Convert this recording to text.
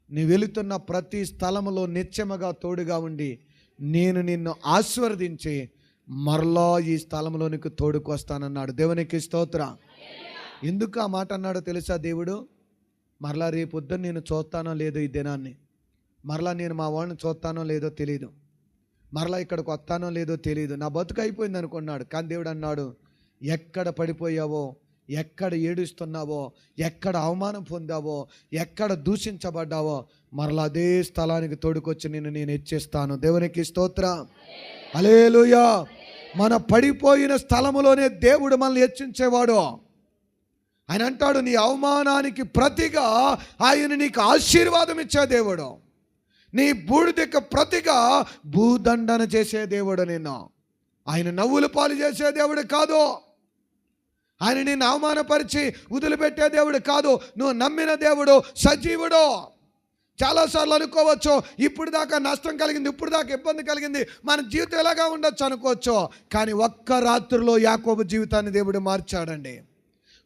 నీ వెళుతున్న ప్రతి స్థలములో నిత్యముగా తోడుగా ఉండి నేను నిన్ను ఆశీర్వదించి మరలా ఈ స్థలంలోనికి తోడుకొస్తానన్నాడు. దేవునికి స్తోత్రం. ఎందుకు ఆ మాట అన్నాడో తెలుసా? దేవుడు మరలా రేపొద్దున నేను చూస్తానో లేదో ఈ దినాన్ని, మరలా నేను మా వాళ్ళని చూస్తానో లేదో తెలియదు, మరలా ఇక్కడికి వస్తానో లేదో తెలియదు, నా బతుకు అయిపోయింది అనుకున్నాడు. కానీ దేవుడు అన్నాడు, ఎక్కడ పడిపోయావో, ఎక్కడ ఏడుస్తున్నావో, ఎక్కడ అవమానం పొందావో, ఎక్కడ దూషించబడ్డావో మరలా అదే స్థలానికి తోడుకొచ్చి నేను హెచ్చిస్తాను. దేవునికి స్తోత్రం. హల్లెలూయా. మన పడిపోయిన స్థలములోనే దేవుడు మనల్ని హెచ్చించేవాడు. ఆయన అంటాడు, నీ అవమానానికి ప్రతిగా ఆయన నీకు ఆశీర్వాదం ఇచ్చే దేవుడు, నీ బూడిదకు ప్రతిగా భూదండన చేసే దేవుడు. నిన్ను ఆయన నవ్వుల పాలు చేసే దేవుడు కాదు. ఆయన నిన్ను అవమానపరిచి వదిలిపెట్టే దేవుడు కాదు. నువ్వు నమ్మిన దేవుడు సజీవుడు. చాలాసార్లు అనుకోవచ్చు, ఇప్పుడు దాకా నష్టం కలిగింది, ఇప్పుడు దాకా ఇబ్బంది కలిగింది, మన జీవితం ఎలాగా ఉండొచ్చు అనుకోవచ్చు. కానీ ఒక్క రాత్రిలో యాకోబు జీవితాన్ని దేవుడు మార్చాడండి.